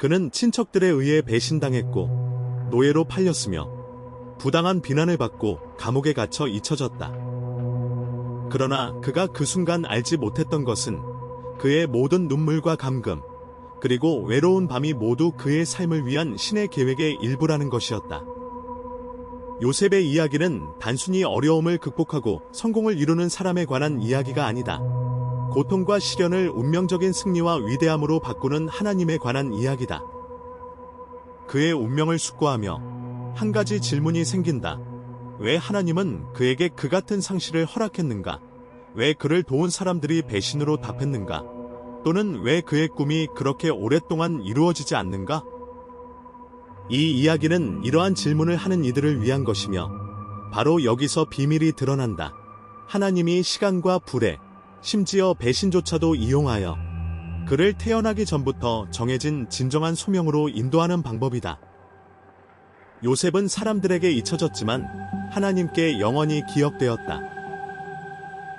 그는 친척들에 의해 배신당했고 노예로 팔렸으며 부당한 비난을 받고 감옥에 갇혀 잊혀졌다. 그러나 그가 그 순간 알지 못했던 것은 그의 모든 눈물과 감금, 그리고 외로운 밤이 모두 그의 삶을 위한 신의 계획의 일부라는 것이었다. 요셉의 이야기는 단순히 어려움을 극복하고 성공을 이루는 사람에 관한 이야기가 아니다. 고통과 시련을 운명적인 승리와 위대함으로 바꾸는 하나님에 관한 이야기다. 그의 운명을 숙고하며 한 가지 질문이 생긴다. 왜 하나님은 그에게 그 같은 상실을 허락했는가? 왜 그를 도운 사람들이 배신으로 답했는가? 또는 왜 그의 꿈이 그렇게 오랫동안 이루어지지 않는가? 이 이야기는 이러한 질문을 하는 이들을 위한 것이며 바로 여기서 비밀이 드러난다. 하나님이 시간과 불에, 심지어 배신조차도 이용하여 그를 태어나기 전부터 정해진 진정한 소명으로 인도하는 방법이다. 요셉은 사람들에게 잊혀졌지만 하나님께 영원히 기억되었다.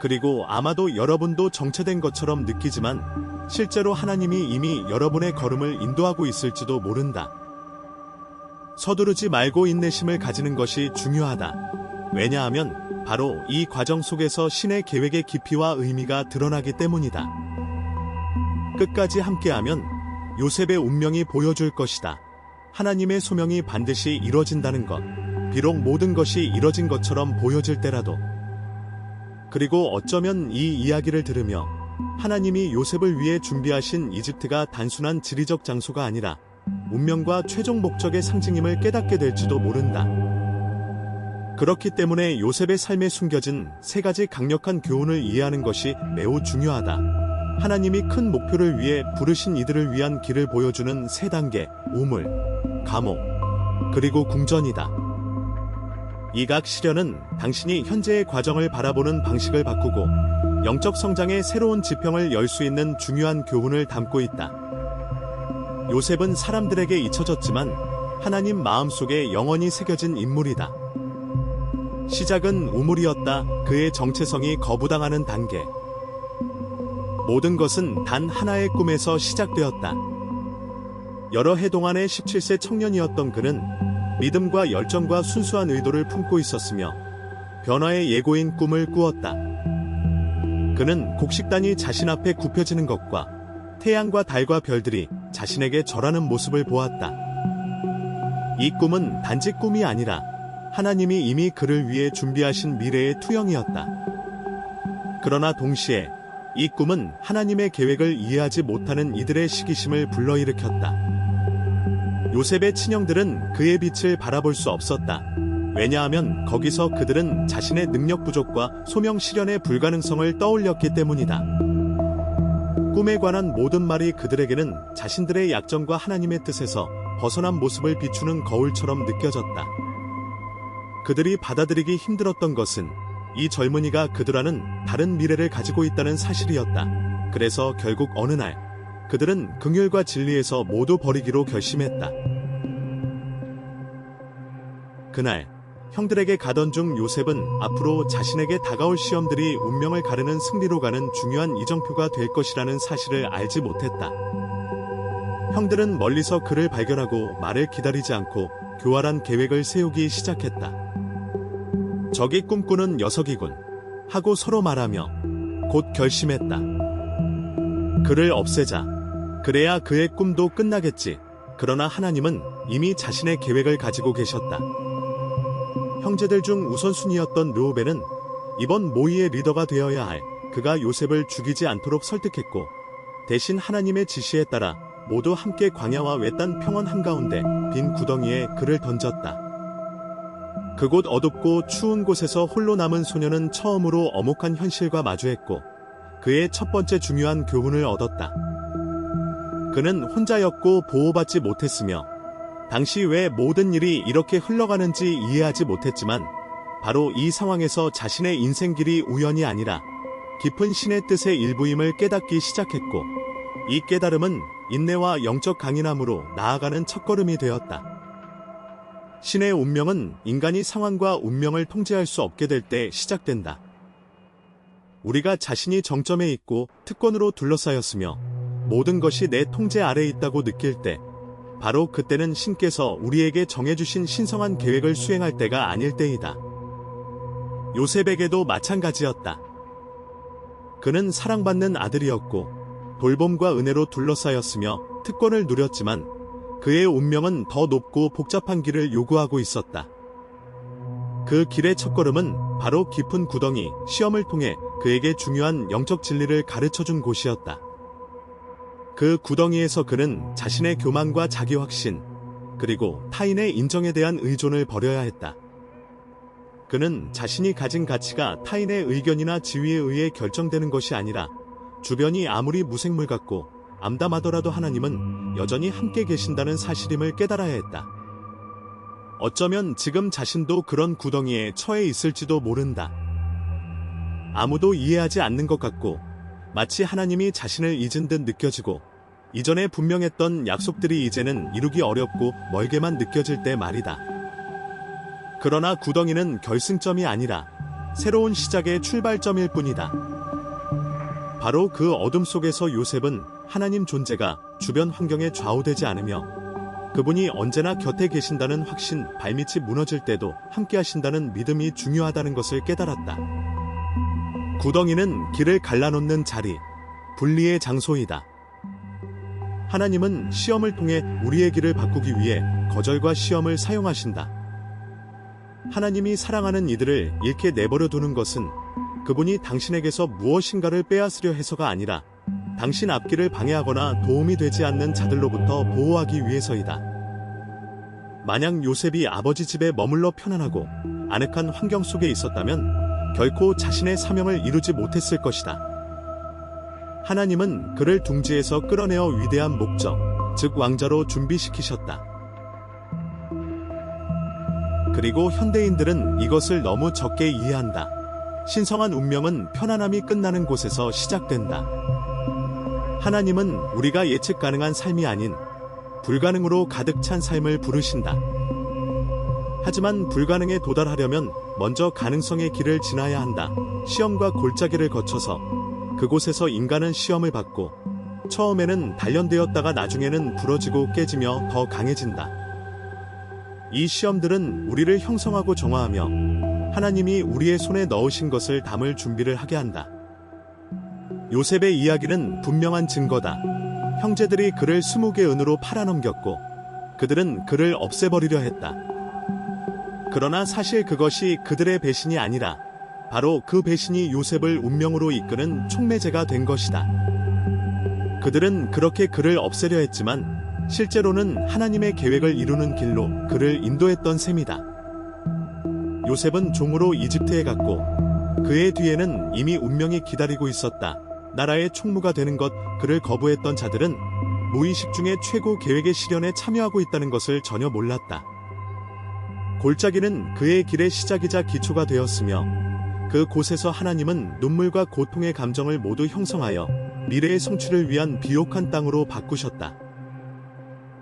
그리고 아마도 여러분도 정체된 것처럼 느끼지만 실제로 하나님이 이미 여러분의 걸음을 인도하고 있을지도 모른다. 서두르지 말고 인내심을 가지는 것이 중요하다. 왜냐하면 바로 이 과정 속에서 신의 계획의 깊이와 의미가 드러나기 때문이다. 끝까지 함께하면 요셉의 운명이 보여줄 것이다. 하나님의 소명이 반드시 이뤄진다는 것. 비록 모든 것이 이뤄진 것처럼 보여질 때라도. 그리고 어쩌면 이 이야기를 들으며 하나님이 요셉을 위해 준비하신 이집트가 단순한 지리적 장소가 아니라 운명과 최종 목적의 상징임을 깨닫게 될지도 모른다. 그렇기 때문에 요셉의 삶에 숨겨진 세 가지 강력한 교훈을 이해하는 것이 매우 중요하다. 하나님이 큰 목표를 위해 부르신 이들을 위한 길을 보여주는 세 단계, 우물, 감옥, 그리고 궁전이다. 이 각 시련은 당신이 현재의 과정을 바라보는 방식을 바꾸고 영적 성장의 새로운 지평을 열 수 있는 중요한 교훈을 담고 있다. 요셉은 사람들에게 잊혀졌지만 하나님 마음속에 영원히 새겨진 인물이다. 시작은 우물이었다. 그의 정체성이 거부당하는 단계. 모든 것은 단 하나의 꿈에서 시작되었다. 여러 해 동안의 17세 청년이었던 그는 믿음과 열정과 순수한 의도를 품고 있었으며 변화의 예고인 꿈을 꾸었다. 그는 곡식단이 자신 앞에 굽혀지는 것과 태양과 달과 별들이 자신에게 절하는 모습을 보았다. 이 꿈은 단지 꿈이 아니라 하나님이 이미 그를 위해 준비하신 미래의 투영이었다. 그러나 동시에 이 꿈은 하나님의 계획을 이해하지 못하는 이들의 시기심을 불러일으켰다. 요셉의 친형들은 그의 빛을 바라볼 수 없었다. 왜냐하면 거기서 그들은 자신의 능력 부족과 소명 실현의 불가능성을 떠올렸기 때문이다. 꿈에 관한 모든 말이 그들에게는 자신들의 약점과 하나님의 뜻에서 벗어난 모습을 비추는 거울처럼 느껴졌다. 그들이 받아들이기 힘들었던 것은 이 젊은이가 그들과는 다른 미래를 가지고 있다는 사실이었다. 그래서 결국 어느 날 그들은 긍휼과 진리에서 모두 버리기로 결심했다. 그날 형들에게 가던 중 요셉은 앞으로 자신에게 다가올 시험들이 운명을 가르는 승리로 가는 중요한 이정표가 될 것이라는 사실을 알지 못했다. 형들은 멀리서 그를 발견하고 말을 기다리지 않고 교활한 계획을 세우기 시작했다. 적이 꿈꾸는 녀석이군 하고 서로 말하며 곧 결심했다. 그를 없애자. 그래야 그의 꿈도 끝나겠지. 그러나 하나님은 이미 자신의 계획을 가지고 계셨다. 형제들 중 우선순위였던 르우벤은 이번 모의의 리더가 되어야 할 그가 요셉을 죽이지 않도록 설득했고 대신 하나님의 지시에 따라 모두 함께 광야와 외딴 평원 한가운데 빈 구덩이에 그를 던졌다. 그곳 어둡고 추운 곳에서 홀로 남은 소녀는 처음으로 엄혹한 현실과 마주했고 그의 첫 번째 중요한 교훈을 얻었다. 그는 혼자였고 보호받지 못했으며 당시 왜 모든 일이 이렇게 흘러가는지 이해하지 못했지만 바로 이 상황에서 자신의 인생길이 우연이 아니라 깊은 신의 뜻의 일부임을 깨닫기 시작했고 이 깨달음은 인내와 영적 강인함으로 나아가는 첫걸음이 되었다. 신의 운명은 인간이 상황과 운명을 통제할 수 없게 될 때 시작된다. 우리가 자신이 정점에 있고 특권으로 둘러싸였으며 모든 것이 내 통제 아래에 있다고 느낄 때 바로 그때는 신께서 우리에게 정해주신 신성한 계획을 수행할 때가 아닐 때이다. 요셉에게도 마찬가지였다. 그는 사랑받는 아들이었고 돌봄과 은혜로 둘러싸였으며 특권을 누렸지만 그의 운명은 더 높고 복잡한 길을 요구하고 있었다. 그 길의 첫걸음은 바로 깊은 구덩이, 시험을 통해 그에게 중요한 영적 진리를 가르쳐준 곳이었다. 그 구덩이에서 그는 자신의 교만과 자기 확신, 그리고 타인의 인정에 대한 의존을 버려야 했다. 그는 자신이 가진 가치가 타인의 의견이나 지위에 의해 결정되는 것이 아니라 주변이 아무리 무생물 같고 암담하더라도 하나님은 여전히 함께 계신다는 사실임을 깨달아야 했다. 어쩌면 지금 자신도 그런 구덩이에 처해 있을지도 모른다. 아무도 이해하지 않는 것 같고 마치 하나님이 자신을 잊은 듯 느껴지고 이전에 분명했던 약속들이 이제는 이루기 어렵고 멀게만 느껴질 때 말이다. 그러나 구덩이는 결승점이 아니라 새로운 시작의 출발점일 뿐이다. 바로 그 어둠 속에서 요셉은 하나님 존재가 주변 환경에 좌우되지 않으며 그분이 언제나 곁에 계신다는 확신, 발밑이 무너질 때도 함께 하신다는 믿음이 중요하다는 것을 깨달았다. 구덩이는 길을 갈라놓는 자리, 분리의 장소이다. 하나님은 시험을 통해 우리의 길을 바꾸기 위해 거절과 시험을 사용하신다. 하나님이 사랑하는 이들을 잃게 내버려 두는 것은 그분이 당신에게서 무엇인가를 빼앗으려 해서가 아니라 당신 앞길을 방해하거나 도움이 되지 않는 자들로부터 보호하기 위해서이다. 만약 요셉이 아버지 집에 머물러 편안하고 아늑한 환경 속에 있었다면 결코 자신의 사명을 이루지 못했을 것이다. 하나님은 그를 둥지에서 끌어내어 위대한 목적, 즉 왕자로 준비시키셨다. 그리고 현대인들은 이것을 너무 적게 이해한다. 신성한 운명은 편안함이 끝나는 곳에서 시작된다. 하나님은 우리가 예측 가능한 삶이 아닌 불가능으로 가득 찬 삶을 부르신다. 하지만 불가능에 도달하려면 먼저 가능성의 길을 지나야 한다. 시험과 골짜기를 거쳐서 그곳에서 인간은 시험을 받고 처음에는 단련되었다가 나중에는 부러지고 깨지며 더 강해진다. 이 시험들은 우리를 형성하고 정화하며 하나님이 우리의 손에 넣으신 것을 담을 준비를 하게 한다. 요셉의 이야기는 분명한 증거다. 형제들이 그를 20개 은으로 팔아넘겼고 그들은 그를 없애버리려 했다. 그러나 사실 그것이 그들의 배신이 아니라 바로 그 배신이 요셉을 운명으로 이끄는 촉매제가 된 것이다. 그들은 그렇게 그를 없애려 했지만 실제로는 하나님의 계획을 이루는 길로 그를 인도했던 셈이다. 요셉은 종으로 이집트에 갔고 그의 뒤에는 이미 운명이 기다리고 있었다. 나라의 총무가 되는 것, 그를 거부했던 자들은 무의식 중에 최고 계획의 실현에 참여하고 있다는 것을 전혀 몰랐다. 골짜기는 그의 길의 시작이자 기초가 되었으며 그 곳에서 하나님은 눈물과 고통의 감정을 모두 형성하여 미래의 성취를 위한 비옥한 땅으로 바꾸셨다.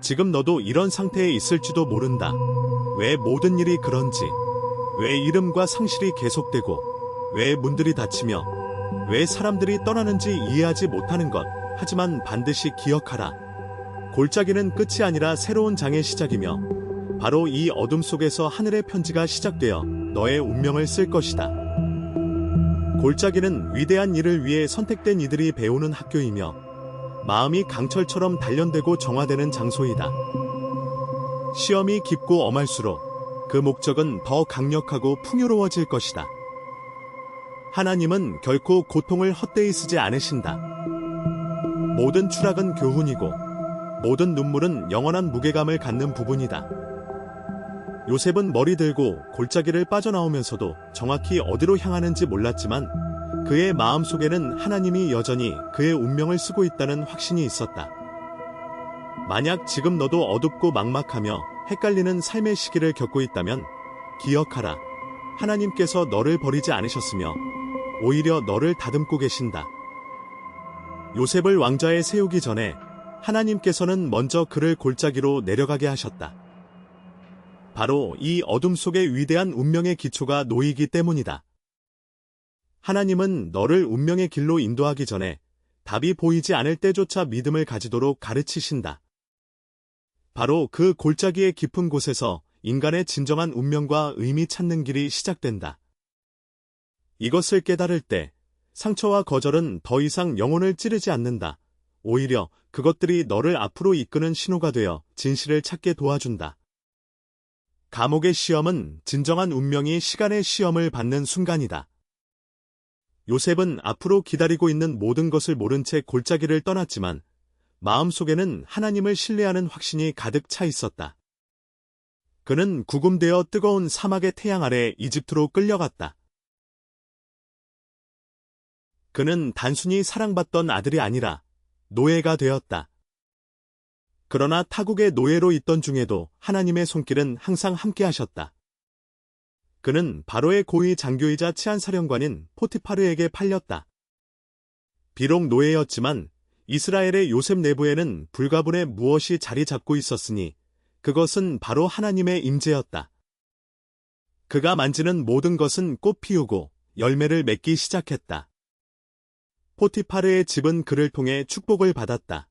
지금 너도 이런 상태에 있을지도 모른다. 왜 모든 일이 그런지, 왜 이름과 상실이 계속되고, 왜 문들이 닫히며, 왜 사람들이 떠나는지 이해하지 못하는 것. 하지만 반드시 기억하라. 골짜기는 끝이 아니라 새로운 장의 시작이며 바로 이 어둠 속에서 하늘의 편지가 시작되어 너의 운명을 쓸 것이다. 골짜기는 위대한 일을 위해 선택된 이들이 배우는 학교이며 마음이 강철처럼 단련되고 정화되는 장소이다. 시험이 깊고 엄할수록 그 목적은 더 강력하고 풍요로워질 것이다. 하나님은 결코 고통을 헛되이 쓰지 않으신다. 모든 추락은 교훈이고 모든 눈물은 영원한 무게감을 갖는 부분이다. 요셉은 머리 들고 골짜기를 빠져나오면서도 정확히 어디로 향하는지 몰랐지만 그의 마음속에는 하나님이 여전히 그의 운명을 쓰고 있다는 확신이 있었다. 만약 지금 너도 어둡고 막막하며 헷갈리는 삶의 시기를 겪고 있다면 기억하라. 하나님께서 너를 버리지 않으셨으며 오히려 너를 다듬고 계신다. 요셉을 왕좌에 세우기 전에 하나님께서는 먼저 그를 골짜기로 내려가게 하셨다. 바로 이 어둠 속에 위대한 운명의 기초가 놓이기 때문이다. 하나님은 너를 운명의 길로 인도하기 전에 답이 보이지 않을 때조차 믿음을 가지도록 가르치신다. 바로 그 골짜기의 깊은 곳에서 인간의 진정한 운명과 의미 찾는 길이 시작된다. 이것을 깨달을 때 상처와 거절은 더 이상 영혼을 찌르지 않는다. 오히려 그것들이 너를 앞으로 이끄는 신호가 되어 진실을 찾게 도와준다. 감옥의 시험은 진정한 운명이 시간의 시험을 받는 순간이다. 요셉은 앞으로 기다리고 있는 모든 것을 모른 채 골짜기를 떠났지만 마음속에는 하나님을 신뢰하는 확신이 가득 차 있었다. 그는 구금되어 뜨거운 사막의 태양 아래 이집트로 끌려갔다. 그는 단순히 사랑받던 아들이 아니라 노예가 되었다. 그러나 타국의 노예로 있던 중에도 하나님의 손길은 항상 함께하셨다. 그는 바로의 고위 장교이자 치안사령관인 포티파르에게 팔렸다. 비록 노예였지만 이스라엘의 요셉 내부에는 불가분의 무엇이 자리 잡고 있었으니 그것은 바로 하나님의 임재였다. 그가 만지는 모든 것은 꽃 피우고 열매를 맺기 시작했다. 포티파르의 집은 그를 통해 축복을 받았다.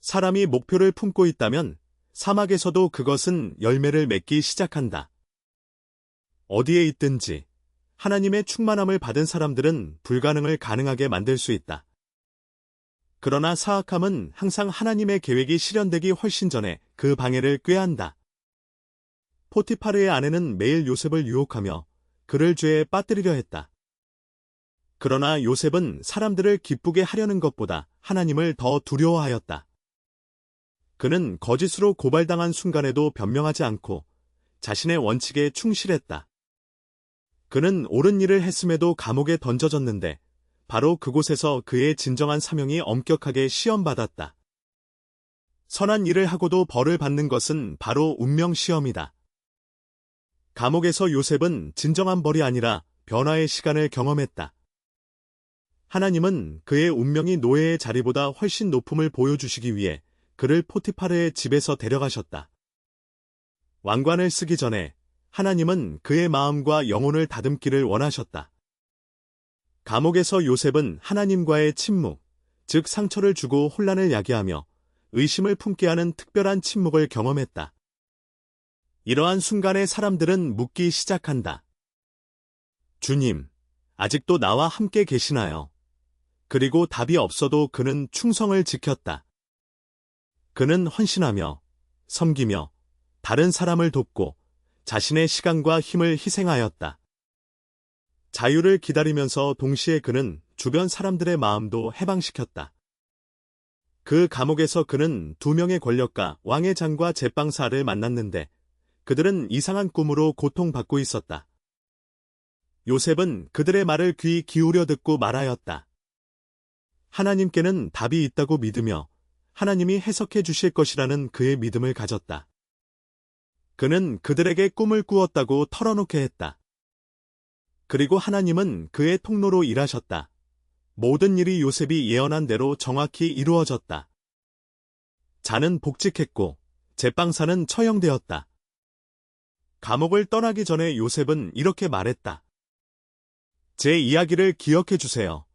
사람이 목표를 품고 있다면 사막에서도 그것은 열매를 맺기 시작한다. 어디에 있든지 하나님의 충만함을 받은 사람들은 불가능을 가능하게 만들 수 있다. 그러나 사악함은 항상 하나님의 계획이 실현되기 훨씬 전에 그 방해를 꾀한다. 포티파르의 아내는 매일 요셉을 유혹하며 그를 죄에 빠뜨리려 했다. 그러나 요셉은 사람들을 기쁘게 하려는 것보다 하나님을 더 두려워하였다. 그는 거짓으로 고발당한 순간에도 변명하지 않고 자신의 원칙에 충실했다. 그는 옳은 일을 했음에도 감옥에 던져졌는데 바로 그곳에서 그의 진정한 사명이 엄격하게 시험받았다. 선한 일을 하고도 벌을 받는 것은 바로 운명 시험이다. 감옥에서 요셉은 진정한 벌이 아니라 변화의 시간을 경험했다. 하나님은 그의 운명이 노예의 자리보다 훨씬 높음을 보여주시기 위해 그를 포티파르의 집에서 데려가셨다. 왕관을 쓰기 전에 하나님은 그의 마음과 영혼을 다듬기를 원하셨다. 감옥에서 요셉은 하나님과의 침묵, 즉 상처를 주고 혼란을 야기하며 의심을 품게 하는 특별한 침묵을 경험했다. 이러한 순간에 사람들은 묻기 시작한다. 주님, 아직도 나와 함께 계시나요? 그리고 답이 없어도 그는 충성을 지켰다. 그는 헌신하며, 섬기며, 다른 사람을 돕고 자신의 시간과 힘을 희생하였다. 자유를 기다리면서 동시에 그는 주변 사람들의 마음도 해방시켰다. 그 감옥에서 그는 2명의 권력가 왕의 장과 제빵사를 만났는데 그들은 이상한 꿈으로 고통받고 있었다. 요셉은 그들의 말을 귀 기울여 듣고 말하였다. 하나님께는 답이 있다고 믿으며 하나님이 해석해 주실 것이라는 그의 믿음을 가졌다. 그는 그들에게 꿈을 꾸었다고 털어놓게 했다. 그리고 하나님은 그의 통로로 일하셨다. 모든 일이 요셉이 예언한 대로 정확히 이루어졌다. 자는 복직했고 제빵사는 처형되었다. 감옥을 떠나기 전에 요셉은 이렇게 말했다. 제 이야기를 기억해 주세요.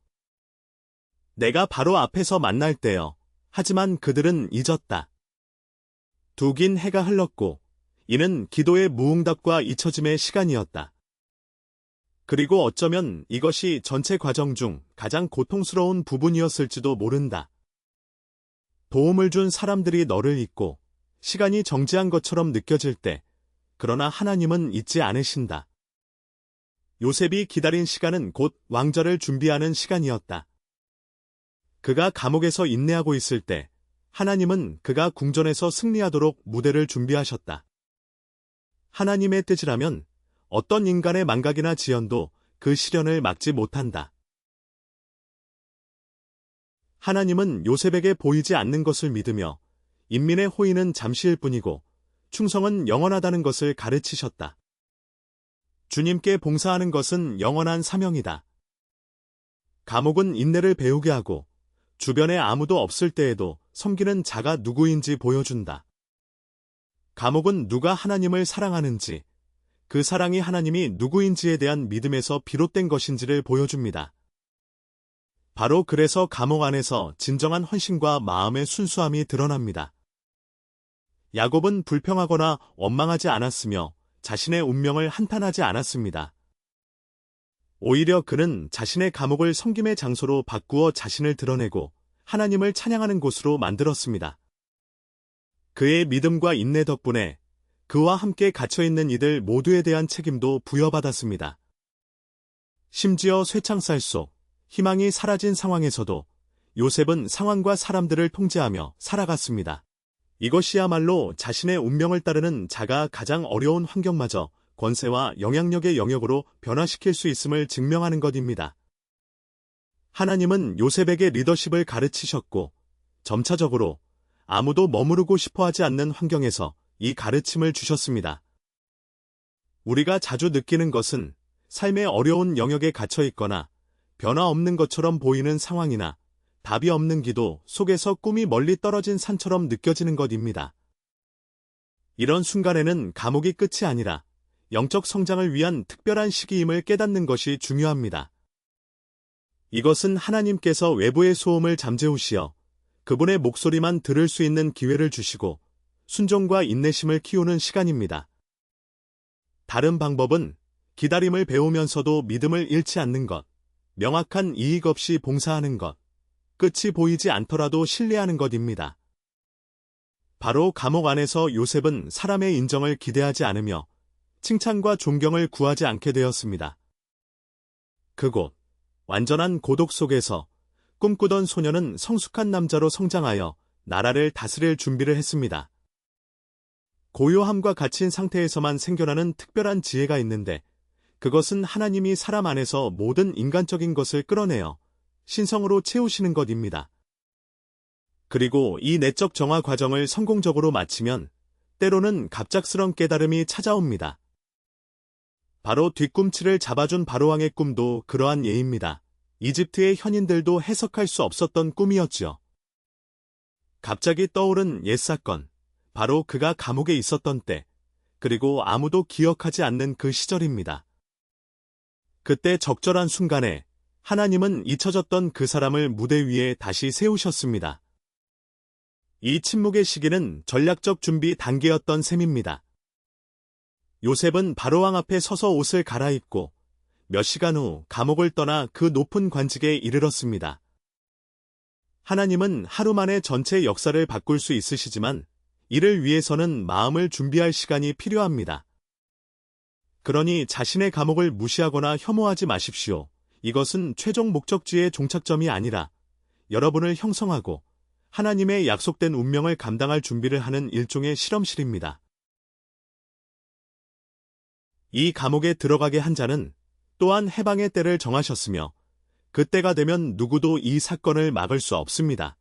내가 바로 앞에서 만날 때요. 하지만 그들은 잊었다. 두 긴 해가 흘렀고 이는 기도의 무응답과 잊혀짐의 시간이었다. 그리고 어쩌면 이것이 전체 과정 중 가장 고통스러운 부분이었을지도 모른다. 도움을 준 사람들이 너를 잊고 시간이 정지한 것처럼 느껴질 때, 그러나 하나님은 잊지 않으신다. 요셉이 기다린 시간은 곧 왕좌를 준비하는 시간이었다. 그가 감옥에서 인내하고 있을 때 하나님은 그가 궁전에서 승리하도록 무대를 준비하셨다. 하나님의 뜻이라면 어떤 인간의 망각이나 지연도 그 실현을 막지 못한다. 하나님은 요셉에게 보이지 않는 것을 믿으며 인민의 호의는 잠시일 뿐이고 충성은 영원하다는 것을 가르치셨다. 주님께 봉사하는 것은 영원한 사명이다. 감옥은 인내를 배우게 하고 주변에 아무도 없을 때에도 섬기는 자가 누구인지 보여준다. 감옥은 누가 하나님을 사랑하는지, 그 사랑이 하나님이 누구인지에 대한 믿음에서 비롯된 것인지를 보여줍니다. 바로 그래서 감옥 안에서 진정한 헌신과 마음의 순수함이 드러납니다. 야곱은 불평하거나 원망하지 않았으며 자신의 운명을 한탄하지 않았습니다. 오히려 그는 자신의 감옥을 섬김의 장소로 바꾸어 자신을 드러내고 하나님을 찬양하는 곳으로 만들었습니다. 그의 믿음과 인내 덕분에 그와 함께 갇혀있는 이들 모두에 대한 책임도 부여받았습니다. 심지어 쇠창살 속 희망이 사라진 상황에서도 요셉은 상황과 사람들을 통제하며 살아갔습니다. 이것이야말로 자신의 운명을 따르는 자가 가장 어려운 환경마저 권세와 영향력의 영역으로 변화시킬 수 있음을 증명하는 것입니다. 하나님은 요셉에게 리더십을 가르치셨고 점차적으로 아무도 머무르고 싶어하지 않는 환경에서 이 가르침을 주셨습니다. 우리가 자주 느끼는 것은 삶의 어려운 영역에 갇혀 있거나 변화 없는 것처럼 보이는 상황이나 답이 없는 기도 속에서 꿈이 멀리 떨어진 산처럼 느껴지는 것입니다. 이런 순간에는 감옥이 끝이 아니라 영적 성장을 위한 특별한 시기임을 깨닫는 것이 중요합니다. 이것은 하나님께서 외부의 소음을 잠재우시어 그분의 목소리만 들을 수 있는 기회를 주시고 순종과 인내심을 키우는 시간입니다. 다른 방법은 기다림을 배우면서도 믿음을 잃지 않는 것, 명확한 이익 없이 봉사하는 것, 끝이 보이지 않더라도 신뢰하는 것입니다. 바로 감옥 안에서 요셉은 사람의 인정을 기대하지 않으며 칭찬과 존경을 구하지 않게 되었습니다. 그곳, 완전한 고독 속에서 꿈꾸던 소녀는 성숙한 남자로 성장하여 나라를 다스릴 준비를 했습니다. 고요함과 갇힌 상태에서만 생겨나는 특별한 지혜가 있는데 그것은 하나님이 사람 안에서 모든 인간적인 것을 끌어내어 신성으로 채우시는 것입니다. 그리고 이 내적 정화 과정을 성공적으로 마치면 때로는 갑작스런 깨달음이 찾아옵니다. 바로 뒤꿈치를 잡아준 바로왕의 꿈도 그러한 예입니다. 이집트의 현인들도 해석할 수 없었던 꿈이었지요. 갑자기 떠오른 옛 사건, 바로 그가 감옥에 있었던 때, 그리고 아무도 기억하지 않는 그 시절입니다. 그때 적절한 순간에 하나님은 잊혀졌던 그 사람을 무대 위에 다시 세우셨습니다. 이 침묵의 시기는 전략적 준비 단계였던 셈입니다. 요셉은 바로왕 앞에 서서 옷을 갈아입고 몇 시간 후 감옥을 떠나 그 높은 관직에 이르렀습니다. 하나님은 하루 만에 전체 역사를 바꿀 수 있으시지만 이를 위해서는 마음을 준비할 시간이 필요합니다. 그러니 자신의 감옥을 무시하거나 혐오하지 마십시오. 이것은 최종 목적지의 종착점이 아니라 여러분을 형성하고 하나님의 약속된 운명을 감당할 준비를 하는 일종의 실험실입니다. 이 감옥에 들어가게 한 자는 또한 해방의 때를 정하셨으며 그 때가 되면 누구도 이 사건을 막을 수 없습니다.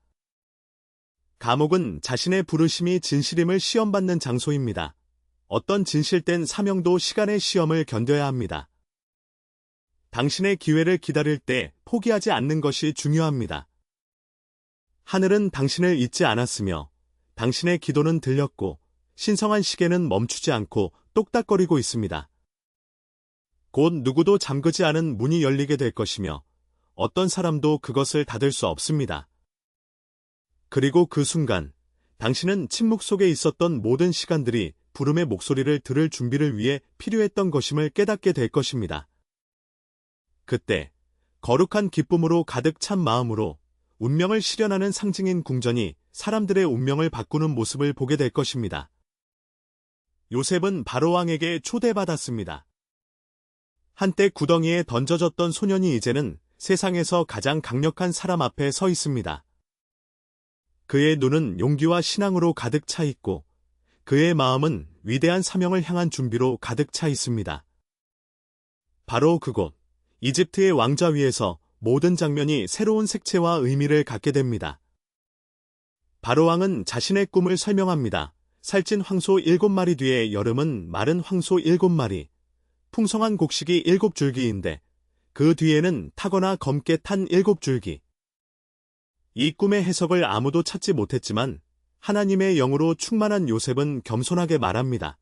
감옥은 자신의 부르심이 진실임을 시험받는 장소입니다. 어떤 진실된 사명도 시간의 시험을 견뎌야 합니다. 당신의 기회를 기다릴 때 포기하지 않는 것이 중요합니다. 하늘은 당신을 잊지 않았으며 당신의 기도는 들렸고 신성한 시계는 멈추지 않고 똑딱거리고 있습니다. 곧 누구도 잠그지 않은 문이 열리게 될 것이며 어떤 사람도 그것을 닫을 수 없습니다. 그리고 그 순간 당신은 침묵 속에 있었던 모든 시간들이 부름의 목소리를 들을 준비를 위해 필요했던 것임을 깨닫게 될 것입니다. 그때 거룩한 기쁨으로 가득 찬 마음으로 운명을 실현하는 상징인 궁전이 사람들의 운명을 바꾸는 모습을 보게 될 것입니다. 요셉은 바로왕에게 초대받았습니다. 한때 구덩이에 던져졌던 소년이 이제는 세상에서 가장 강력한 사람 앞에 서 있습니다. 그의 눈은 용기와 신앙으로 가득 차 있고 그의 마음은 위대한 사명을 향한 준비로 가득 차 있습니다. 바로 그곳, 이집트의 왕좌 위에서 모든 장면이 새로운 색채와 의미를 갖게 됩니다. 바로왕은 자신의 꿈을 설명합니다. 살찐 황소 7마리 뒤에 여름은 마른 황소 7마리, 풍성한 곡식이 7줄기인데 그 뒤에는 타거나 검게 탄 7줄기. 이 꿈의 해석을 아무도 찾지 못했지만 하나님의 영으로 충만한 요셉은 겸손하게 말합니다.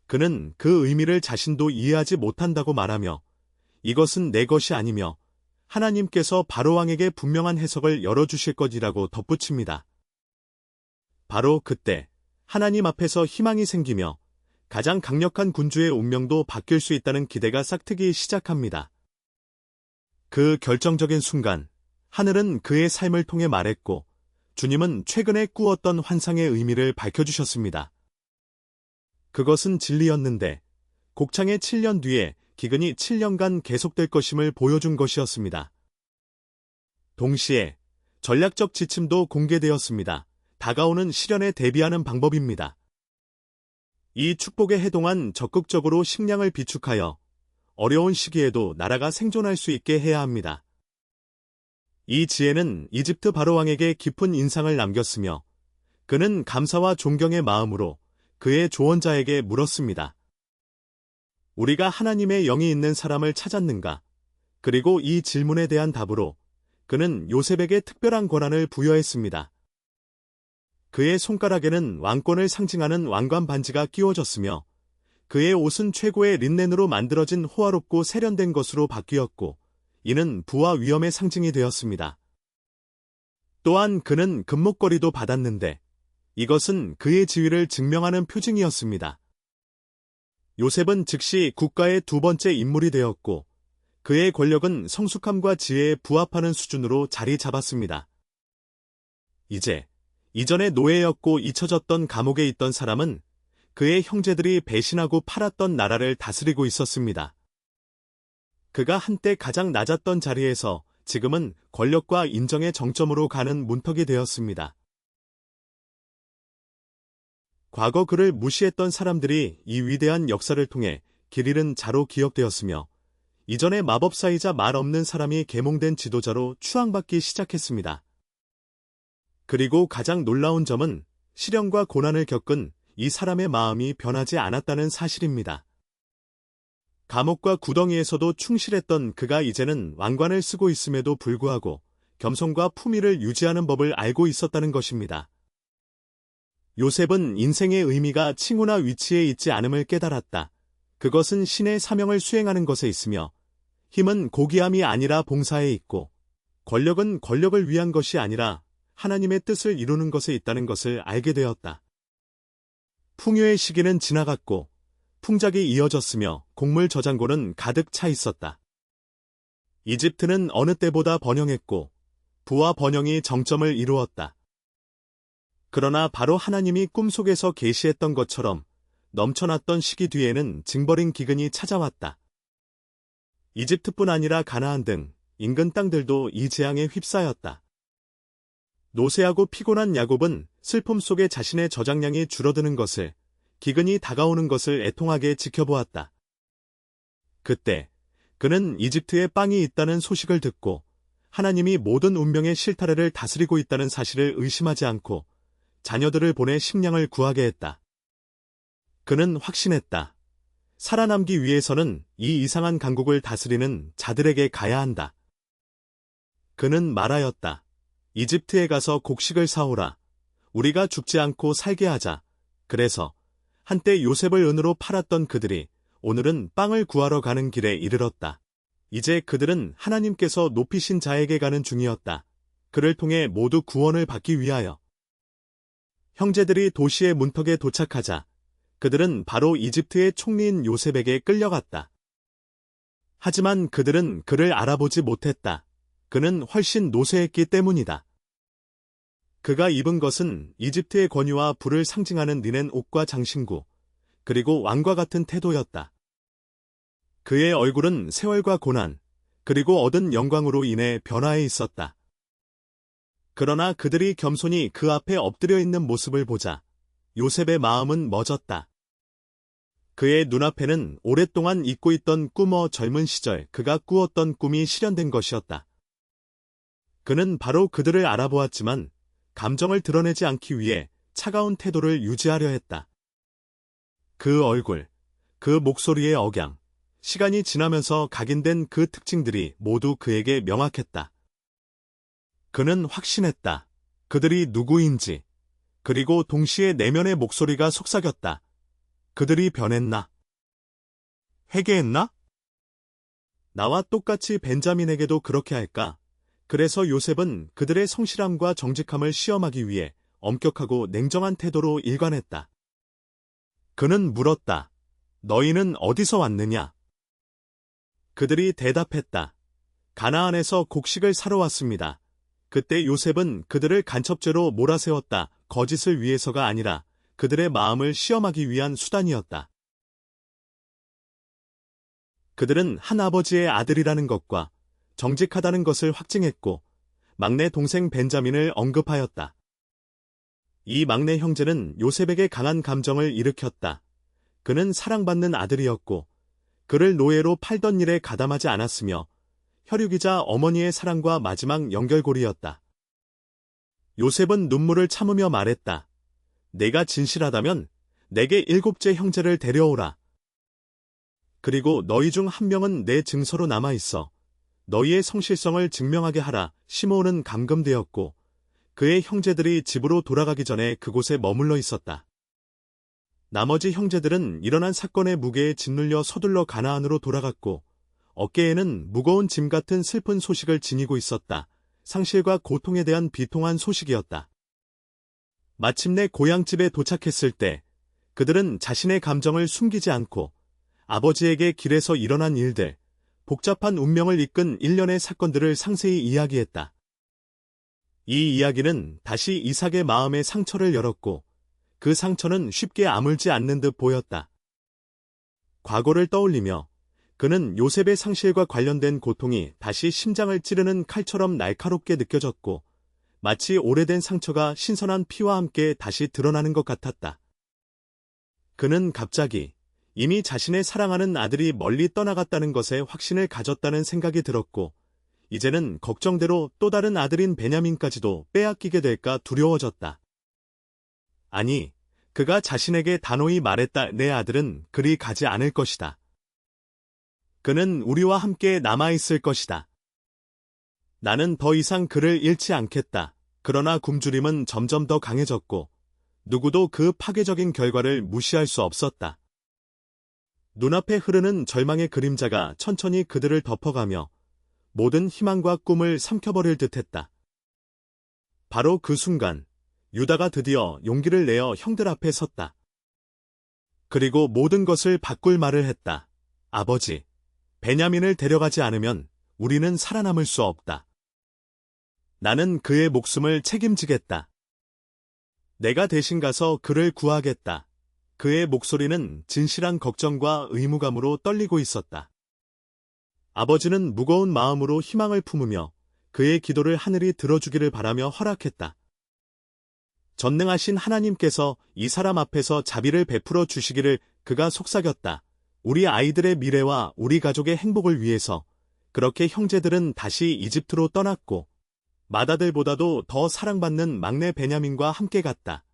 그는 그 의미를 자신도 이해하지 못한다고 말하며 이것은 내 것이 아니며 하나님께서 바로왕에게 분명한 해석을 열어주실 것이라고 덧붙입니다. 바로 그때 하나님 앞에서 희망이 생기며 가장 강력한 군주의 운명도 바뀔 수 있다는 기대가 싹트기 시작합니다. 그 결정적인 순간, 하늘은 그의 삶을 통해 말했고, 주님은 최근에 꾸었던 환상의 의미를 밝혀주셨습니다. 그것은 진리였는데, 곡창의 7년 뒤에 기근이 7년간 계속될 것임을 보여준 것이었습니다. 동시에 전략적 지침도 공개되었습니다. 다가오는 시련에 대비하는 방법입니다. 이 축복에 해동한 적극적으로 식량을 비축하여 어려운 시기에도 나라가 생존할 수 있게 해야 합니다. 이 지혜는 이집트 바로왕에게 깊은 인상을 남겼으며 그는 감사와 존경의 마음으로 그의 조언자에게 물었습니다. 우리가 하나님의 영이 있는 사람을 찾았는가? 그리고 이 질문에 대한 답으로 그는 요셉에게 특별한 권한을 부여했습니다. 그의 손가락에는 왕권을 상징하는 왕관 반지가 끼워졌으며 그의 옷은 최고의 린넨으로 만들어진 호화롭고 세련된 것으로 바뀌었고 이는 부와 위엄의 상징이 되었습니다. 또한 그는 금목걸이도 받았는데 이것은 그의 지위를 증명하는 표징이었습니다. 요셉은 즉시 국가의 두 번째 인물이 되었고 그의 권력은 성숙함과 지혜에 부합하는 수준으로 자리 잡았습니다. 이제 이전에 노예였고 잊혀졌던 감옥에 있던 사람은 그의 형제들이 배신하고 팔았던 나라를 다스리고 있었습니다. 그가 한때 가장 낮았던 자리에서 지금은 권력과 인정의 정점으로 가는 문턱이 되었습니다. 과거 그를 무시했던 사람들이 이 위대한 역사를 통해 길 잃은 자로 기억되었으며 이전의 마법사이자 말 없는 사람이 계몽된 지도자로 추앙받기 시작했습니다. 그리고 가장 놀라운 점은 시련과 고난을 겪은 이 사람의 마음이 변하지 않았다는 사실입니다. 감옥과 구덩이에서도 충실했던 그가 이제는 왕관을 쓰고 있음에도 불구하고 겸손과 품위를 유지하는 법을 알고 있었다는 것입니다. 요셉은 인생의 의미가 칭호나 위치에 있지 않음을 깨달았다. 그것은 신의 사명을 수행하는 것에 있으며 힘은 고귀함이 아니라 봉사에 있고 권력은 권력을 위한 것이 아니라 하나님의 뜻을 이루는 것에 있다는 것을 알게 되었다. 풍요의 시기는 지나갔고 풍작이 이어졌으며 곡물 저장고는 가득 차 있었다. 이집트는 어느 때보다 번영했고 부와 번영이 정점을 이루었다. 그러나 바로 하나님이 꿈속에서 계시했던 것처럼 넘쳐났던 시기 뒤에는 징벌인 기근이 찾아왔다. 이집트뿐 아니라 가나안 등 인근 땅들도 이 재앙에 휩싸였다. 노쇠하고 피곤한 야곱은 슬픔 속에 자신의 저장량이 줄어드는 것을, 기근이 다가오는 것을 애통하게 지켜보았다. 그때 그는 이집트에 빵이 있다는 소식을 듣고 하나님이 모든 운명의 실타래를 다스리고 있다는 사실을 의심하지 않고 자녀들을 보내 식량을 구하게 했다. 그는 확신했다. 살아남기 위해서는 이 이상한 강국을 다스리는 자들에게 가야 한다. 그는 말하였다. 이집트에 가서 곡식을 사오라. 우리가 죽지 않고 살게 하자. 그래서 한때 요셉을 은으로 팔았던 그들이 오늘은 빵을 구하러 가는 길에 이르렀다. 이제 그들은 하나님께서 높이신 자에게 가는 중이었다. 그를 통해 모두 구원을 받기 위하여. 형제들이 도시의 문턱에 도착하자 그들은 바로 이집트의 총리인 요셉에게 끌려갔다. 하지만 그들은 그를 알아보지 못했다. 그는 훨씬 노쇠했기 때문이다. 그가 입은 것은 이집트의 권위와 부를 상징하는 리넨 옷과 장신구, 그리고 왕과 같은 태도였다. 그의 얼굴은 세월과 고난, 그리고 얻은 영광으로 인해 변화해 있었다. 그러나 그들이 겸손히 그 앞에 엎드려 있는 모습을 보자 요셉의 마음은 멎었다. 그의 눈앞에는 오랫동안 잊고 있던 꿈어 젊은 시절 그가 꾸었던 꿈이 실현된 것이었다. 그는 바로 그들을 알아보았지만 감정을 드러내지 않기 위해 차가운 태도를 유지하려 했다. 그 얼굴, 그 목소리의 억양, 시간이 지나면서 각인된 그 특징들이 모두 그에게 명확했다. 그는 확신했다. 그들이 누구인지. 그리고 동시에 내면의 목소리가 속삭였다. 그들이 변했나? 회개했나? 나와 똑같이 벤자민에게도 그렇게 할까? 그래서 요셉은 그들의 성실함과 정직함을 시험하기 위해 엄격하고 냉정한 태도로 일관했다. 그는 물었다. 너희는 어디서 왔느냐? 그들이 대답했다. 가나안에서 곡식을 사러 왔습니다. 그때 요셉은 그들을 간첩죄로 몰아세웠다. 거짓을 위해서가 아니라 그들의 마음을 시험하기 위한 수단이었다. 그들은 한 아버지의 아들이라는 것과 정직하다는 것을 확증했고 막내 동생 벤자민을 언급하였다. 이 막내 형제는 요셉에게 강한 감정을 일으켰다. 그는 사랑받는 아들이었고 그를 노예로 팔던 일에 가담하지 않았으며 혈육이자 어머니의 사랑과 마지막 연결고리였다. 요셉은 눈물을 참으며 말했다. 내가 진실하다면 내게 7째 형제를 데려오라. 그리고 너희 중 한 명은 내 증서로 남아있어 너희의 성실성을 증명하게 하라. 시므온은 감금되었고 그의 형제들이 집으로 돌아가기 전에 그곳에 머물러 있었다. 나머지 형제들은 일어난 사건의 무게에 짓눌려 서둘러 가나안으로 돌아갔고 어깨에는 무거운 짐 같은 슬픈 소식을 지니고 있었다. 상실과 고통에 대한 비통한 소식이었다. 마침내 고향집에 도착했을 때 그들은 자신의 감정을 숨기지 않고 아버지에게 길에서 일어난 일들, 복잡한 운명을 이끈 일련의 사건들을 상세히 이야기했다. 이 이야기는 다시 이삭의 마음의 상처를 열었고 그 상처는 쉽게 아물지 않는 듯 보였다. 과거를 떠올리며 그는 요셉의 상실과 관련된 고통이 다시 심장을 찌르는 칼처럼 날카롭게 느껴졌고 마치 오래된 상처가 신선한 피와 함께 다시 드러나는 것 같았다. 그는 갑자기 이미 자신의 사랑하는 아들이 멀리 떠나갔다는 것에 확신을 가졌다는 생각이 들었고 이제는 걱정대로 또 다른 아들인 베냐민까지도 빼앗기게 될까 두려워졌다. 아니, 그가 자신에게 단호히 말했다. 내 아들은 그리 가지 않을 것이다. 그는 우리와 함께 남아있을 것이다. 나는 더 이상 그를 잃지 않겠다. 그러나 굶주림은 점점 더 강해졌고 누구도 그 파괴적인 결과를 무시할 수 없었다. 눈앞에 흐르는 절망의 그림자가 천천히 그들을 덮어가며 모든 희망과 꿈을 삼켜버릴 듯했다. 바로 그 순간 유다가 드디어 용기를 내어 형들 앞에 섰다. 그리고 모든 것을 바꿀 말을 했다. 아버지, 베냐민을 데려가지 않으면 우리는 살아남을 수 없다. 나는 그의 목숨을 책임지겠다. 내가 대신 가서 그를 구하겠다. 그의 목소리는 진실한 걱정과 의무감으로 떨리고 있었다. 아버지는 무거운 마음으로 희망을 품으며 그의 기도를 하늘이 들어주기를 바라며 허락했다. 전능하신 하나님께서 이 사람 앞에서 자비를 베풀어 주시기를. 그가 속삭였다. 우리 아이들의 미래와 우리 가족의 행복을 위해서. 그렇게 형제들은 다시 이집트로 떠났고 맏아들보다도 더 사랑받는 막내 베냐민과 함께 갔다.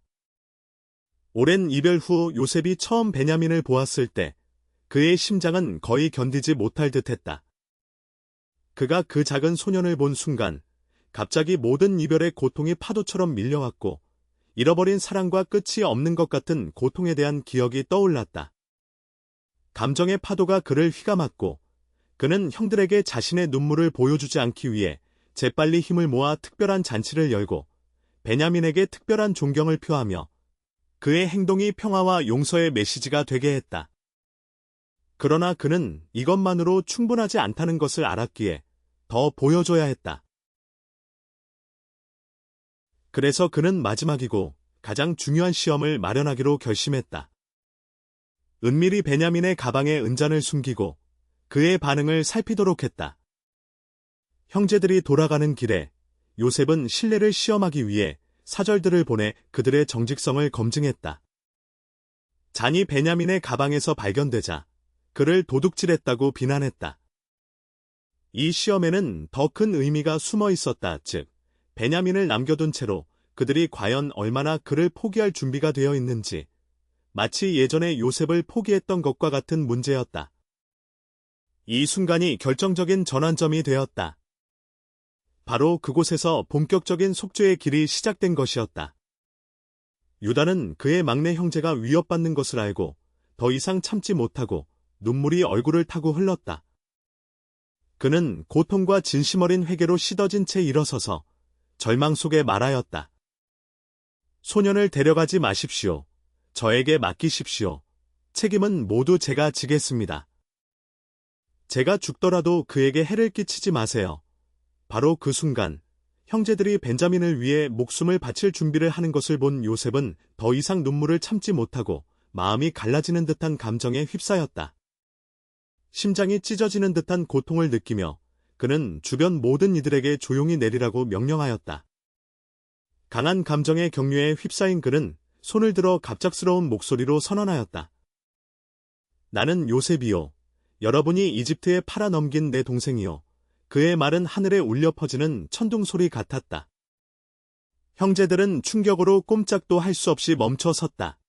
오랜 이별 후 요셉이 처음 베냐민을 보았을 때 그의 심장은 거의 견디지 못할 듯했다. 그가 그 작은 소년을 본 순간 갑자기 모든 이별의 고통이 파도처럼 밀려왔고 잃어버린 사랑과 끝이 없는 것 같은 고통에 대한 기억이 떠올랐다. 감정의 파도가 그를 휘감았고 그는 형들에게 자신의 눈물을 보여주지 않기 위해 재빨리 힘을 모아 특별한 잔치를 열고 베냐민에게 특별한 존경을 표하며 그의 행동이 평화와 용서의 메시지가 되게 했다. 그러나 그는 이것만으로 충분하지 않다는 것을 알았기에 더 보여줘야 했다. 그래서 그는 마지막이고 가장 중요한 시험을 마련하기로 결심했다. 은밀히 베냐민의 가방에 은잔을 숨기고 그의 반응을 살피도록 했다. 형제들이 돌아가는 길에 요셉은 신뢰를 시험하기 위해 사절들을 보내 그들의 정직성을 검증했다. 잔이 베냐민의 가방에서 발견되자 그를 도둑질했다고 비난했다. 이 시험에는 더 큰 의미가 숨어 있었다. 즉, 베냐민을 남겨둔 채로 그들이 과연 얼마나 그를 포기할 준비가 되어 있는지, 마치 예전에 요셉을 포기했던 것과 같은 문제였다. 이 순간이 결정적인 전환점이 되었다. 바로 그곳에서 본격적인 속죄의 길이 시작된 것이었다. 유다는 그의 막내 형제가 위협받는 것을 알고 더 이상 참지 못하고 눈물이 얼굴을 타고 흘렀다. 그는 고통과 진심 어린 회개로 씻어진 채 일어서서 절망 속에 말하였다. 소년을 데려가지 마십시오. 저에게 맡기십시오. 책임은 모두 제가 지겠습니다. 제가 죽더라도 그에게 해를 끼치지 마세요. 바로 그 순간 형제들이 벤자민을 위해 목숨을 바칠 준비를 하는 것을 본 요셉은 더 이상 눈물을 참지 못하고 마음이 갈라지는 듯한 감정에 휩싸였다. 심장이 찢어지는 듯한 고통을 느끼며 그는 주변 모든 이들에게 조용히 내리라고 명령하였다. 강한 감정의 경류에 휩싸인 그는 손을 들어 갑작스러운 목소리로 선언하였다. 나는 요셉이요. 여러분이 이집트에 팔아넘긴 내 동생이요. 그의 말은 하늘에 울려 퍼지는 천둥소리 같았다. 형제들은 충격으로 꼼짝도 할 수 없이 멈춰 섰다.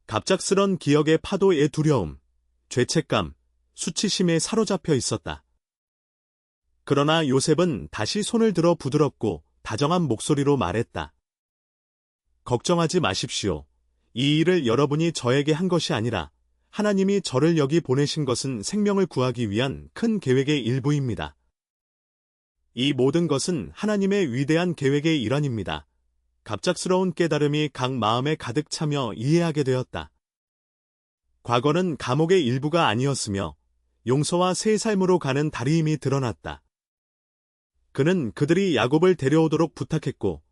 갑작스런 기억의 파도의 두려움, 죄책감, 수치심에 사로잡혀 있었다. 그러나 요셉은 다시 손을 들어 부드럽고 다정한 목소리로 말했다. 걱정하지 마십시오. 이 일을 여러분이 저에게 한 것이 아니라 하나님이 저를 여기 보내신 것은 생명을 구하기 위한 큰 계획의 일부입니다. 이 모든 것은 하나님의 위대한 계획의 일환입니다. 갑작스러운 깨달음이 각 마음에 가득 차며 이해하게 되었다. 과거는 감옥의 일부가 아니었으며 용서와 새 삶으로 가는 다리임이 드러났다. 그는 그들이 야곱을 데려오도록 부탁했고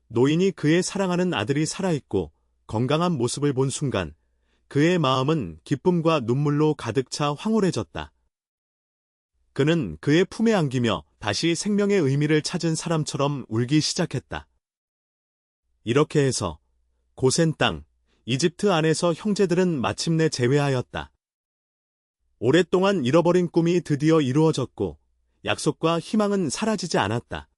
노인이 그의 사랑하는 아들이 살아있고 건강한 모습을 본 순간 그의 마음은 기쁨과 눈물로 가득 차 황홀해졌다. 그는 그의 품에 안기며 다시 생명의 의미를 찾은 사람처럼 울기 시작했다. 이렇게 해서 고센 땅, 이집트 안에서 형제들은 마침내 재회하였다. 오랫동안 잃어버린 꿈이 드디어 이루어졌고 약속과 희망은 사라지지 않았다.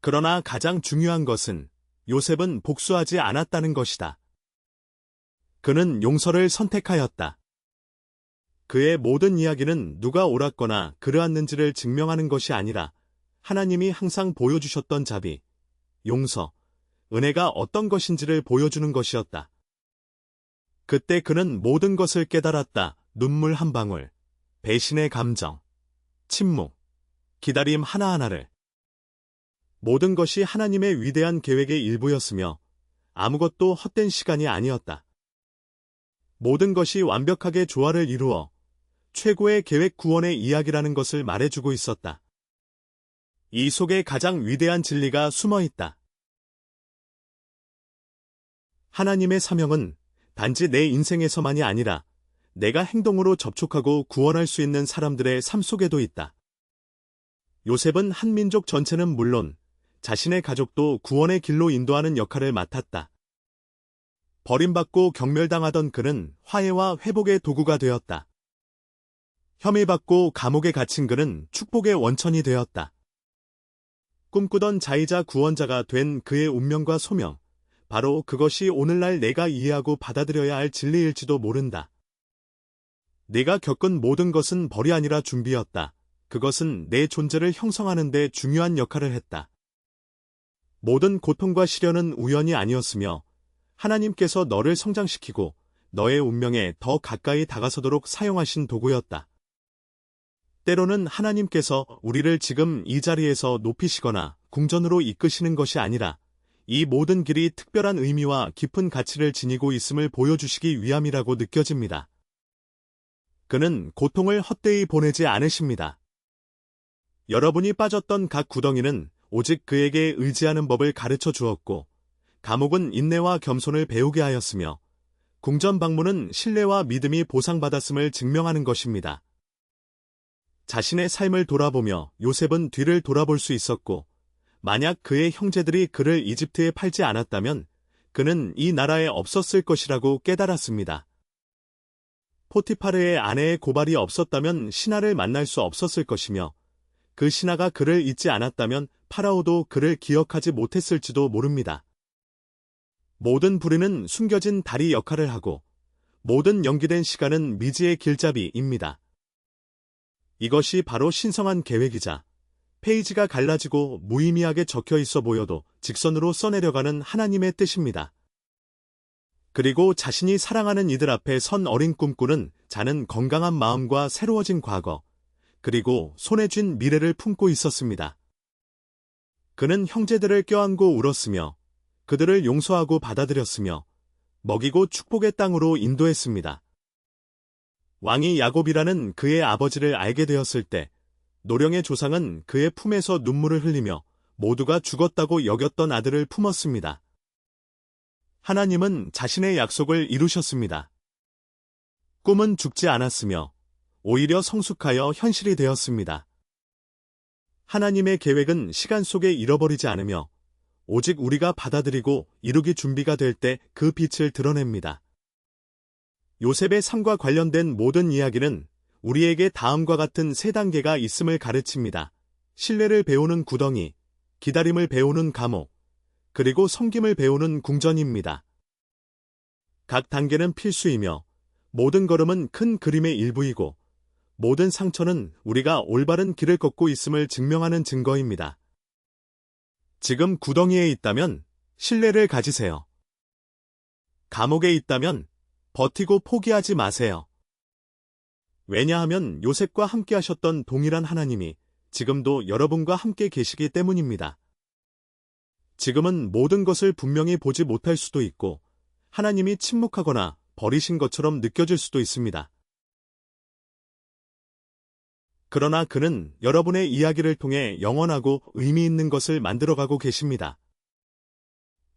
그러나 가장 중요한 것은 요셉은 복수하지 않았다는 것이다. 그는 용서를 선택하였다. 그의 모든 이야기는 누가 옳았거나 그르했는지를 증명하는 것이 아니라 하나님이 항상 보여주셨던 자비, 용서, 은혜가 어떤 것인지를 보여주는 것이었다. 그때 그는 모든 것을 깨달았다. 눈물 한 방울, 배신의 감정, 침묵, 기다림 하나하나를. 모든 것이 하나님의 위대한 계획의 일부였으며 아무것도 헛된 시간이 아니었다. 모든 것이 완벽하게 조화를 이루어 최고의 계획 구원의 이야기라는 것을 말해주고 있었다. 이 속에 가장 위대한 진리가 숨어 있다. 하나님의 사명은 단지 내 인생에서만이 아니라 내가 행동으로 접촉하고 구원할 수 있는 사람들의 삶 속에도 있다. 요셉은 한 민족 전체는 물론 자신의 가족도 구원의 길로 인도하는 역할을 맡았다. 버림받고 경멸당하던 그는 화해와 회복의 도구가 되었다. 혐의받고 감옥에 갇힌 그는 축복의 원천이 되었다. 꿈꾸던 자이자 구원자가 된 그의 운명과 소명, 바로 그것이 오늘날 내가 이해하고 받아들여야 할 진리일지도 모른다. 내가 겪은 모든 것은 벌이 아니라 준비였다. 그것은 내 존재를 형성하는 데 중요한 역할을 했다. 모든 고통과 시련은 우연이 아니었으며 하나님께서 너를 성장시키고 너의 운명에 더 가까이 다가서도록 사용하신 도구였다. 때로는 하나님께서 우리를 지금 이 자리에서 높이시거나 궁전으로 이끄시는 것이 아니라 이 모든 길이 특별한 의미와 깊은 가치를 지니고 있음을 보여주시기 위함이라고 느껴집니다. 그는 고통을 헛되이 보내지 않으십니다. 여러분이 빠졌던 각 구덩이는 오직 그에게 의지하는 법을 가르쳐 주었고, 감옥은 인내와 겸손을 배우게 하였으며, 궁전 방문은 신뢰와 믿음이 보상받았음을 증명하는 것입니다. 자신의 삶을 돌아보며 요셉은 뒤를 돌아볼 수 있었고, 만약 그의 형제들이 그를 이집트에 팔지 않았다면 그는 이 나라에 없었을 것이라고 깨달았습니다. 포티파르의 아내의 고발이 없었다면 신하를 만날 수 없었을 것이며 그 신하가 그를 잊지 않았다면 파라오도 그를 기억하지 못했을지도 모릅니다. 모든 불의는 숨겨진 다리 역할을 하고 모든 연기된 시간은 미지의 길잡이입니다. 이것이 바로 신성한 계획이자 페이지가 갈라지고 무의미하게 적혀 있어 보여도 직선으로 써내려가는 하나님의 뜻입니다. 그리고 자신이 사랑하는 이들 앞에 선 어린 꿈꾸는 자는 건강한 마음과 새로워진 과거, 그리고 손에 쥔 미래를 품고 있었습니다. 그는 형제들을 껴안고 울었으며 그들을 용서하고 받아들였으며 먹이고 축복의 땅으로 인도했습니다. 왕이 야곱이라는 그의 아버지를 알게 되었을 때 노령의 조상은 그의 품에서 눈물을 흘리며 모두가 죽었다고 여겼던 아들을 품었습니다. 하나님은 자신의 약속을 이루셨습니다. 꿈은 죽지 않았으며 오히려 성숙하여 현실이 되었습니다. 하나님의 계획은 시간 속에 잃어버리지 않으며 오직 우리가 받아들이고 이루기 준비가 될 때 그 빛을 드러냅니다. 요셉의 삶과 관련된 모든 이야기는 우리에게 다음과 같은 세 단계가 있음을 가르칩니다. 신뢰를 배우는 구덩이, 기다림을 배우는 감옥, 그리고 섬김을 배우는 궁전입니다. 각 단계는 필수이며 모든 걸음은 큰 그림의 일부이고 모든 상처는 우리가 올바른 길을 걷고 있음을 증명하는 증거입니다. 지금 구덩이에 있다면 신뢰를 가지세요. 감옥에 있다면 버티고 포기하지 마세요. 왜냐하면 요셉과 함께 하셨던 동일한 하나님이 지금도 여러분과 함께 계시기 때문입니다. 지금은 모든 것을 분명히 보지 못할 수도 있고 하나님이 침묵하거나 버리신 것처럼 느껴질 수도 있습니다. 그러나 그는 여러분의 이야기를 통해 영원하고 의미 있는 것을 만들어가고 계십니다.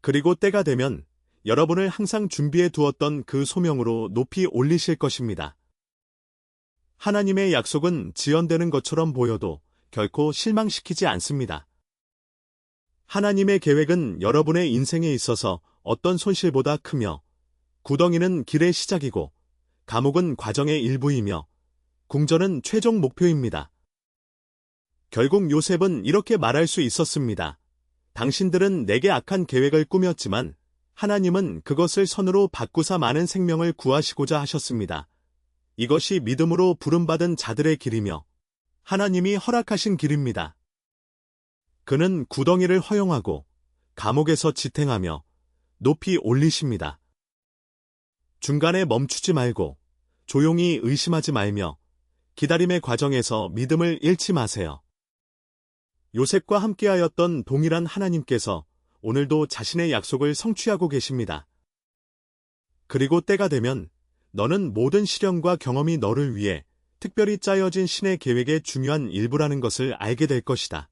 그리고 때가 되면 여러분을 항상 준비해 두었던 그 소명으로 높이 올리실 것입니다. 하나님의 약속은 지연되는 것처럼 보여도 결코 실망시키지 않습니다. 하나님의 계획은 여러분의 인생에 있어서 어떤 손실보다 크며 구덩이는 길의 시작이고 감옥은 과정의 일부이며 궁전은 최종 목표입니다. 결국 요셉은 이렇게 말할 수 있었습니다. 당신들은 내게 악한 계획을 꾸몄지만 하나님은 그것을 선으로 바꾸사 많은 생명을 구하시고자 하셨습니다. 이것이 믿음으로 부름받은 자들의 길이며 하나님이 허락하신 길입니다. 그는 구덩이를 허용하고 감옥에서 지탱하며 높이 올리십니다. 중간에 멈추지 말고 조용히 의심하지 말며 기다림의 과정에서 믿음을 잃지 마세요. 요셉과 함께하였던 동일한 하나님께서 오늘도 자신의 약속을 성취하고 계십니다. 그리고 때가 되면 너는 모든 시련과 경험이 너를 위해 특별히 짜여진 신의 계획의 중요한 일부라는 것을 알게 될 것이다.